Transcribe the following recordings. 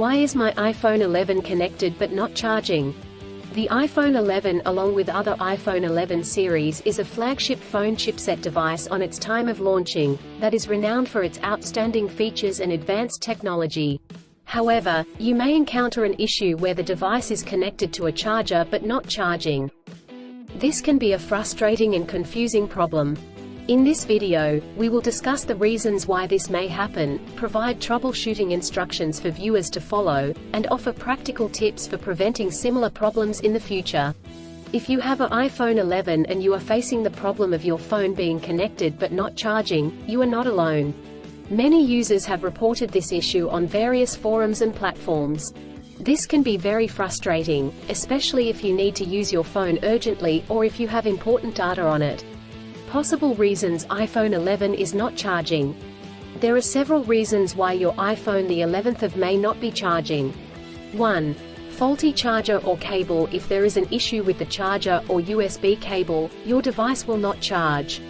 Why is my iPhone 11 connected but not charging? The iPhone 11, along with other iPhone 11 series, is a flagship phone chipset device on its time of launching, that is renowned for its outstanding features and advanced technology. However, you may encounter an issue where the device is connected to a charger but not charging. This can be a frustrating and confusing problem. In this video, we will discuss the reasons why this may happen, provide troubleshooting instructions for viewers to follow, and offer practical tips for preventing similar problems in the future. If you have an iPhone 11 and you are facing the problem of your phone being connected but not charging, you are not alone. Many users have reported this issue on various forums and platforms. This can be very frustrating, especially if you need to use your phone urgently or if you have important data on it. Possible reasons iPhone 11 is not charging. There are several reasons why your iPhone the 11th of May not be charging. 1. Faulty charger or cable. If there is an issue with the charger or USB cable, your device will not charge.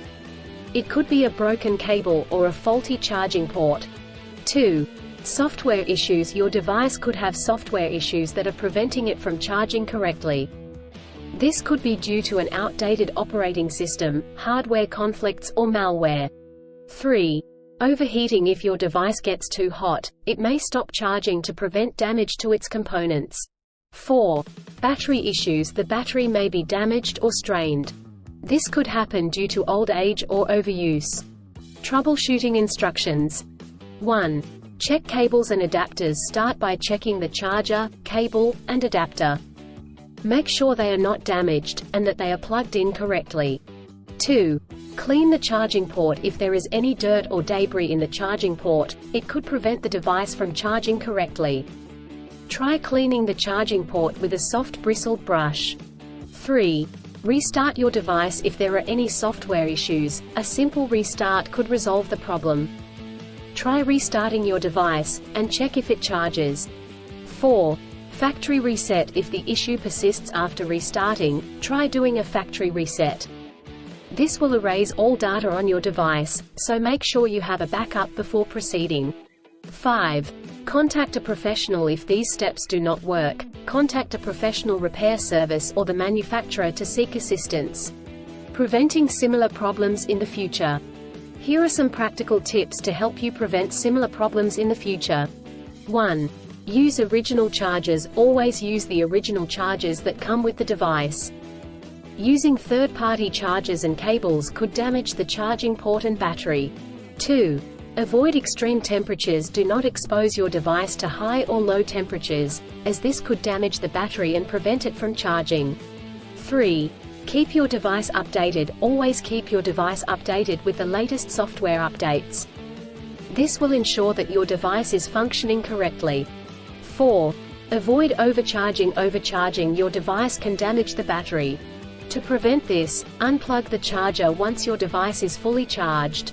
It could be a broken cable or a faulty charging port. 2. Software issues. Your device could have software issues that are preventing it from charging correctly. This could be due to an outdated operating system, hardware conflicts or malware. 3. Overheating. If your device gets too hot, it may stop charging to prevent damage to its components. 4. Battery issues. The battery may be damaged or strained. This could happen due to old age or overuse. Troubleshooting instructions. 1. Check cables and adapters. Start by checking the charger, cable, and adapter. Make sure they are not damaged, and that they are plugged in correctly. 2. Clean the charging port. If there is any dirt or debris in the charging port, it could prevent the device from charging correctly. Try cleaning the charging port with a soft bristled brush. 3. Restart your device. If there are any software issues, a simple restart could resolve the problem. Try restarting your device, and check if it charges. 4. Factory reset. If the issue persists after restarting, try doing a factory reset. This will erase all data on your device, so make sure you have a backup before proceeding. 5. Contact a professional. If these steps do not work, contact a professional repair service or the manufacturer to seek assistance. Preventing similar problems in the future. Here are some practical tips to help you prevent similar problems in the future. 1. Use original chargers. Always use the original chargers that come with the device. Using third-party chargers and cables could damage the charging port and battery. 2. Avoid extreme temperatures. Do not expose your device to high or low temperatures, as this could damage the battery and prevent it from charging. 3. Keep your device updated. Always keep your device updated with the latest software updates. This will ensure that your device is functioning correctly. 4. Avoid overcharging. Overcharging your device can damage the battery. To prevent this, unplug the charger once your device is fully charged.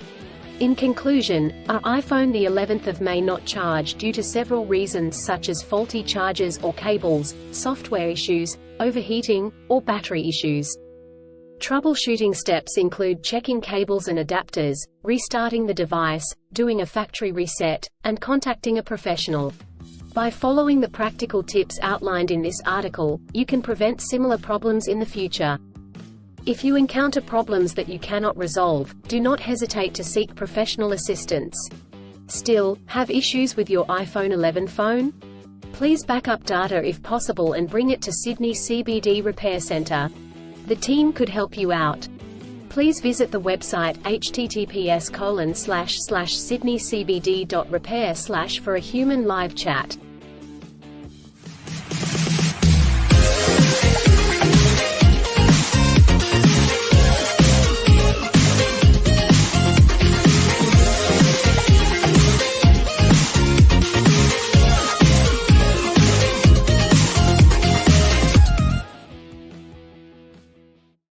In conclusion, our iPhone the 11th of May not charged due to several reasons such as faulty chargers or cables, software issues, overheating, or battery issues. Troubleshooting steps include checking cables and adapters, restarting the device, doing a factory reset, and contacting a professional. By following the practical tips outlined in this article, you can prevent similar problems in the future. If you encounter problems that you cannot resolve, do not hesitate to seek professional assistance. Still, have issues with your iPhone 11 phone? Please back up data if possible and bring it to Sydney CBD Repair Centre. The team could help you out. Please visit the website https://sydneycbd.repair/ for a human live chat.